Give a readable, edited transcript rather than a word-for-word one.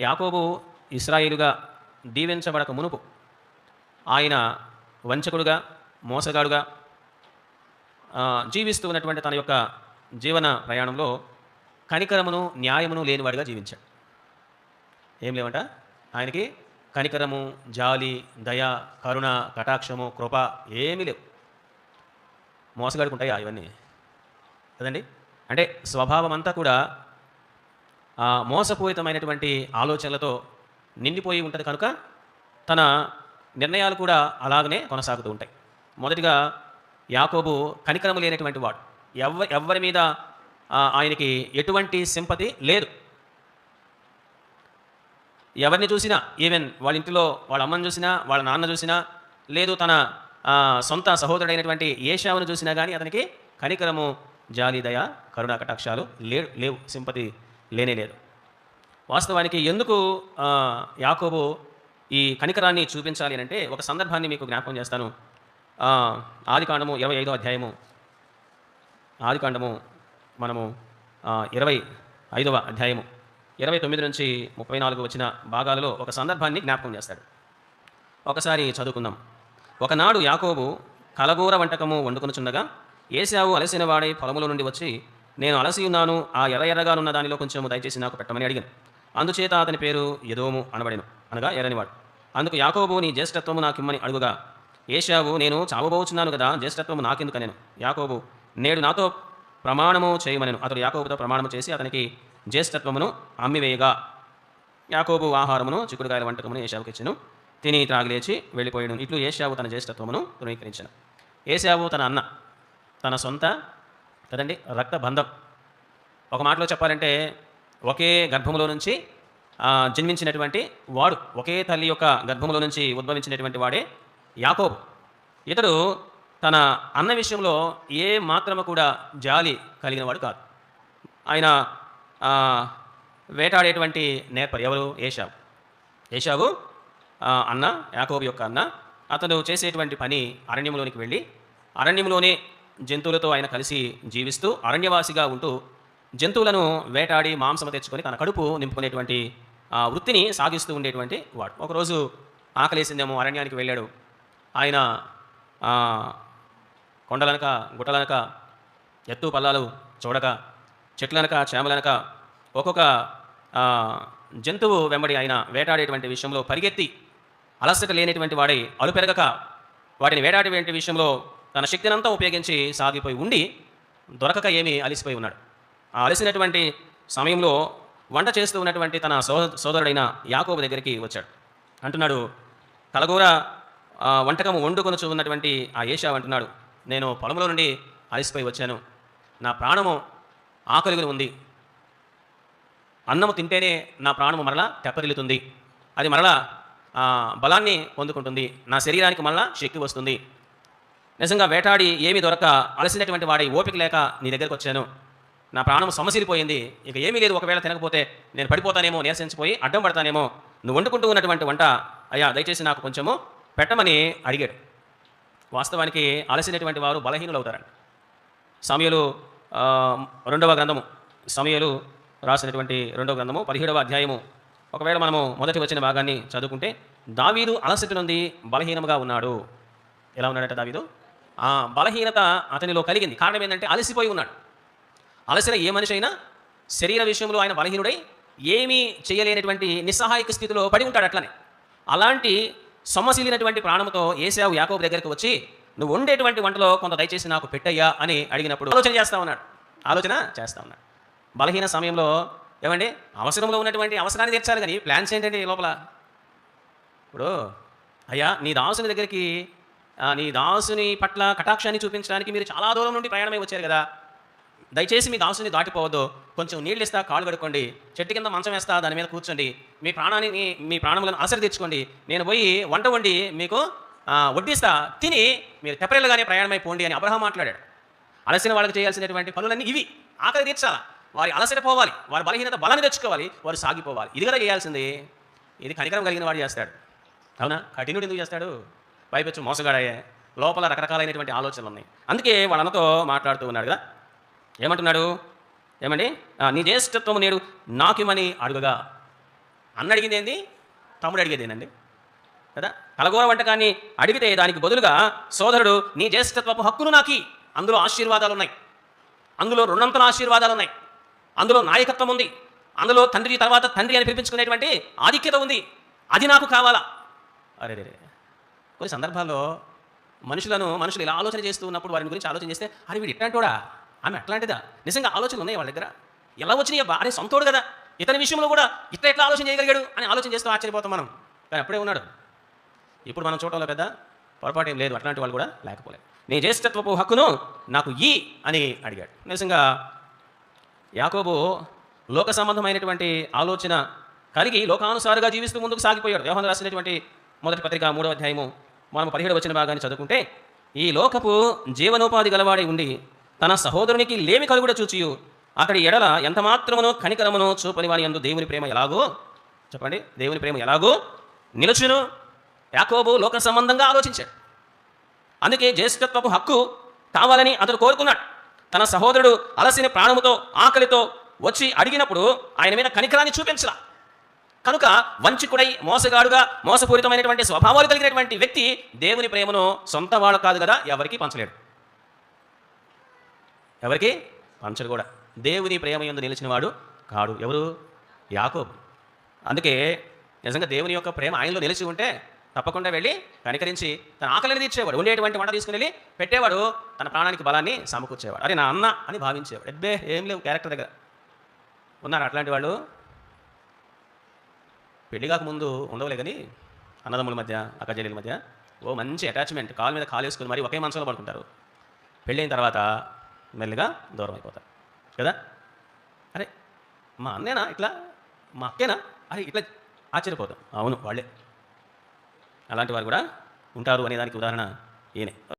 యాకోబు ఇశ్రాయేలుగా దీవించబడక మునుపు ఆయన వంచకుడుగా, మోసగాడుగా జీవిస్తూ ఉన్నటువంటి తన యొక్క జీవన ప్రయాణంలో కనికరమును, న్యాయమును లేనివాడిగా జీవించాడు. ఏం లేవంట ఆయనకి? కనికరము, జాలి, దయ, కరుణ, కటాక్షము, కృప ఏమీ లేవు. మోసగాడికి ఉంటాయా ఇవన్నీ? కదండి. అంటే స్వభావం అంతా కూడా మోసపూరితమైనటువంటి ఆలోచనలతో నిండిపోయి ఉంటుంది కనుక తన నిర్ణయాలు కూడా అలాగనే కొనసాగుతూ ఉంటాయి. మొదటిగా యాకోబు కనికరము లేనటువంటి వాడు. ఎవ్వరి మీద ఆయనకి ఎటువంటి సింపతి లేదు. ఎవరిని చూసినా, ఈవెన్ వాళ్ళ ఇంటిలో వాళ్ళ అమ్మని చూసినా, వాళ్ళ నాన్న చూసినా, లేదు తన సొంత సహోదరుడైనటువంటి ఏశావును చూసినా కానీ అతనికి కనికరము, జాలి, దయ, కరుణ, కటాక్షాలు లేవు. సింపతి లేనే లేదు. వాస్తవానికి ఎందుకు యాకోబు ఈ కనికరాన్ని చూపించాలి అంటే ఒక సందర్భాన్ని మీకు జ్ఞాపకం చేస్తాను. ఆదికాండము 25వ అధ్యాయము, ఆదికాండము మనము 25వ అధ్యాయము 29 నుంచి 34 వచ్చిన భాగాలలో ఒక సందర్భాన్ని జ్ఞాపకం చేస్తాడు. ఒకసారి చదువుకుందాం. ఒకనాడు యాకోబు కలగూర వంటకము వండుకొనుచుండగా ఏశావు అలసిన వాడై పొలములో నుండి వచ్చి, నేను అలసి ఉన్నాను, ఆ ఎర్రగానున్న దానిలో కొంచెము దయచేసి నాకు పెట్టమని అడిగాను. అందుచేత అతని పేరు ఎదోము అనబడెను, అనగా ఎర్రనివాడు. అందుకు యాకోబు, నీ జ్యేష్ఠత్వము నాకిమ్మని అడుగుగా ఏశావు, నేను చావబోచున్నాను కదా, జ్యేష్ఠత్వము నాకెందుకనెను. యాకోబు, నేడు నాతో ప్రమాణము చేయమనెను. అతడు యాకోబుతో ప్రమాణము చేసి అతనికి జ్యేష్ఠత్వమును అమ్మివేయగా యాకోబు ఆహారమును, చిక్కుడుకాయల వంటకమును ఏశావుకి ఇచ్చెను. తిని త్రాగి లేచి వెళ్ళిపోయాడు. ఇట్లు ఏశావు తన జ్యేష్ఠత్వమును ధృవీకరించెను. ఏశావు తన అన్న, తన సొంత కదండి రక్త బంధం. ఒక మాటలో చెప్పాలంటే ఒకే గర్భములో నుంచి జన్మించినటువంటి వాడు, ఒకే తల్లి యొక్క గర్భములో నుంచి ఉద్భవించినటువంటి వాడే యాకోబు. ఇతడు తన అన్న విషయంలో ఏ మాత్రము కూడా జాలి కలిగిన వాడు కాదు. ఆయన వేటాడేటువంటి నేర్పరి ఎవరు? ఏశావు అన్న, యాకోబు యొక్క అన్న. అతడు చేసేటువంటి పని అరణ్యంలోనికి వెళ్ళి అరణ్యంలోనే జంతువులతో ఆయన కలిసి జీవిస్తూ అరణ్యవాసిగా ఉంటూ జంతువులను వేటాడి మాంసం తెచ్చుకొని తన కడుపు నింపుకునేటువంటి వృత్తిని సాగిస్తూ ఉండేటువంటి వాడు. ఒకరోజు ఆకలేసిందేమో అరణ్యానికి వెళ్ళాడు. ఆయన కొండలనక, గుట్టలనక, ఎత్తు పల్లాలు చూడక, చెట్లనక, చేమలనక ఒక్కొక్క జంతువు వెంబడి ఆయన వేటాడేటువంటి విషయంలో పరిగెత్తి అలసట లేనటువంటి వాడై అలుపెరగక వాటిని వేటాడేటువంటి విషయంలో తన శక్తినంతా ఉపయోగించి సాగిపోయి ఉండి దొరకక ఏమీ అలసిపోయి ఉన్నాడు. ఆ అలసినటువంటి సమయంలో వంట చేస్తూ ఉన్నటువంటి తన సోదరుడైన యాకోబు దగ్గరికి వచ్చాడు. అంటున్నాడు, కలగూర వంటకము వండుకొనుచు ఉన్నటువంటి ఆ ఏశావు అంటున్నాడు, నేను పొలంలో నుండి అలసిపోయి వచ్చాను, నా ప్రాణము ఆకలిగా ఉంది, అన్నము తింటేనే నా ప్రాణము మరలా తెప్పరిల్లుతుంది, అది మరలా బలాన్ని పొందుకుంటుంది, నా శరీరానికి మరలా శక్తి వస్తుంది. నిజంగా వేటాడి ఏమీ దొరక అలసినటువంటి వాడి ఓపిక లేక నీ దగ్గరకు వచ్చాను, నా ప్రాణం సమసిలిపోయింది, ఇక ఏమీ లేదు, ఒకవేళ తినకపోతే నేను పడిపోతానేమో, నీరసించిపోయి అడ్డం పడతానేమో, నువ్వు వండుకుంటూ ఉన్నటువంటి వంట అయ్యా దయచేసి నాకు కొంచెము పెట్టమని అడిగాడు. వాస్తవానికి అలసినటువంటి వారు బలహీనులు అవుతారండి. సమూయేలు 2వ గ్రంథము, సమూయేలు రాసినటువంటి 2వ గ్రంథము 17వ అధ్యాయము ఒకవేళ మనము మొదటి వచ్చిన భాగాన్ని చదువుకుంటే, దావీదు అలసట నుండి బలహీనముగా ఉన్నాడు. ఎలా ఉన్నాడట దావీదు? బలహీనత అతనిలో కలిగింది. కారణం ఏంటంటే అలసిపోయి ఉన్నాడు. అలసిన ఏ మనిషి అయినా శరీర విషయంలో ఆయన బలహీనుడై ఏమీ చేయలేనటువంటి నిస్సహాయక స్థితిలో పడి ఉంటాడు. అట్లనే అలాంటి సొమ్మసిలినటువంటి ప్రాణముతో ఏశావు యాకోబు దగ్గరికి వచ్చి, నువ్వు ఉండేటువంటి వంటలో కొంత దయచేసి నాకు పెట్టయ్యా అని అడిగినప్పుడు ఆలోచన చేస్తూ ఉన్నాడు. బలహీన సమయంలో ఏమండి అవసరంలో ఉన్నటువంటి అవసరాన్ని తీర్చాలి, కానీ ప్లాన్స్ ఏంటండి లోపల? ఇప్పుడు అయ్యా నీ దాసుని దగ్గరికి, నీ దాసుని పట్ల కటాక్షాన్ని చూపించడానికి మీరు చాలా దూరం నుండి ప్రయాణమై వచ్చారు కదా, దయచేసి మీ దాసుని దాటిపోవద్దు, కొంచెం నీళ్ళు ఇస్తా, కాళ్ళు కడుక్కోండి, చెట్టు కింద మంచం వేస్తా, దాని మీద కూర్చోండి, మీ ప్రాణములను అలసట తెచ్చుకోండి, నేను పోయి వంట వండి మీకు వడ్డిస్తా, తిని మీరు తెప్పరిల్లుగానే ప్రయాణమైపోండి అని అబ్రహాం మాట్లాడాడు. అలసిన వాళ్ళకి చేయాల్సినటువంటి పనులన్నీ ఇవి. ఆకలి తీర్చాలా, వారి అలసట పోవాలి, వారి బలహీనత బలాన్ని తెచ్చుకోవాలి, వారు సాగిపోవాలి. ఇది కదా చేయాల్సింది. ఇది కనికరం కలిగిన వాడు చేస్తాడు. అవునా? కఠినుడు ఎందుకు చేస్తాడు? పైపెచ్చు మోసగాడయ్యే, లోపల రకరకాలైనటువంటి ఆలోచనలు ఉన్నాయి. అందుకే వాళ్ళతో మాట్లాడుతూ ఉన్నాడు కదా. ఏమంటున్నాడు? ఏమండి, నీ జ్యేష్ఠత్వము నేడు నాకిమని అడుగగా, అన్న అడిగింది ఏంది, తమ్ముడు అడిగేదేనండి కదా. కలగూర వంటకాన్ని అడిగితే దానికి బదులుగా సోదరుడు నీ జ్యేష్ఠత్వపు హక్కును నాకి, అందులో ఆశీర్వాదాలు ఉన్నాయి, అందులో రెండంతల ఆశీర్వాదాలు ఉన్నాయి, అందులో నాయకత్వం ఉంది, అందులో తండ్రి తర్వాత తండ్రి అని పిలిపించుకునేటువంటి ఆధిక్యత ఉంది, అది నాకు కావాలా. అరే రే, కొన్ని సందర్భాల్లో మనుషులు ఇలా ఆలోచన చేస్తూ ఉన్నప్పుడు వారి గురించి ఆలోచన చేస్తే అరే వీడు ఇట్లాంటోడా, ఆమె అట్లాంటిదా, నిజంగా ఆలోచనలు ఉన్నాయి వాళ్ళ దగ్గర, ఎలా వచ్చినాయి అబ్బా, అరే సొంతోడు కదా, ఇతని విషయంలో కూడా ఎట్లా ఆలోచన చేయగలిగాడు అని ఆలోచన చేస్తూ ఆశ్చర్యపోతాం మనం. కానీ అప్పుడే ఉన్నాడు. ఇప్పుడు మనం చూడటంలో పెద్ద పొరపాటు ఏం లేదు, అట్లాంటి వాళ్ళు కూడా లేకపోలేదు. నీ జ్యేష్ఠత్వపు హక్కును నాకు ఈ అని అడిగాడు. నిజంగా యాకోబు లోక సంబంధమైనటువంటి ఆలోచన కలిగి లోకానుసారుగా జీవిస్తూ ముందుకు సాగిపోయాడు. యోహాను రాసినటువంటి మొదటి పత్రిక 3వ అధ్యాయము మనం 17 వచ్చిన భాగాన్ని చదువుకుంటే, ఈ లోకపు జీవనోపాధి గలవాడి ఉండి తన సహోదరునికి లేమి కలుగుడ చూచియు అతడి ఎడల ఎంత మాత్రమునో కనికరమునో చూపని వాని యందు దేవుని ప్రేమ ఎలాగో, చెప్పండి, దేవుని ప్రేమ ఎలాగో నిలుచును. యాకోబు లోక సంబంధంగా ఆలోచించాడు. అందుకే జ్యేష్ఠత్వపు హక్కు కావాలని అతడు కోరుకున్నాడు. తన సహోదరుడు అలసిన ప్రాణముతో ఆకలితో వచ్చి అడిగినప్పుడు ఆయన మీద కనికరాన్ని చూపించలా. కనుక వంచికుడై మోసగాడుగా మోసపూరితమైనటువంటి స్వభావాలు కలిగినటువంటి వ్యక్తి దేవుని ప్రేమను సొంత వాడు కాదు కదా, ఎవరికి పంచలేడు, ఎవరికి పంచడు కూడా. దేవుని ప్రేమ యందు నిలిచిన వాడు కాడు. ఎవరు? యాకోబు. అందుకే నిజంగా దేవుని యొక్క ప్రేమ ఆయనలో నిలిచి ఉంటే తప్పకుండా వెళ్ళి కనికరించి తన ఆకలిని తీర్చేవాడు, ఉండేటువంటి వంట తీసుకుని వెళ్ళి పెట్టేవాడు, తన ప్రాణానికి బలాన్ని సమకూర్చేవాడు. అరే నా అన్న అని భావించేవాడు. ఎబ్బే ఏం లేవు క్యారెక్టర్ దగ్గర. ఉన్నారు అట్లాంటి వాళ్ళు. పెళ్లి కాకముందు ఉండవులే కానీ అన్నదమ్ముల మధ్య అక్కచెల్లెల మధ్య ఓ మంచి అటాచ్మెంట్, కాలు మీద కాలు వేసుకుని మరి ఒకే మనసులో పడుకుంటారు. పెళ్ళైన తర్వాత మెల్లిగా దూరం అయిపోతారు కదా. అరే మా అన్నేనా ఇట్లా, మా అక్కేనా, అరే ఇట్లా ఆశ్చర్యపోతాం. అవును వాళ్ళే, అలాంటి వారు కూడా ఉంటారు అనేదానికి ఉదాహరణ ఈయనే.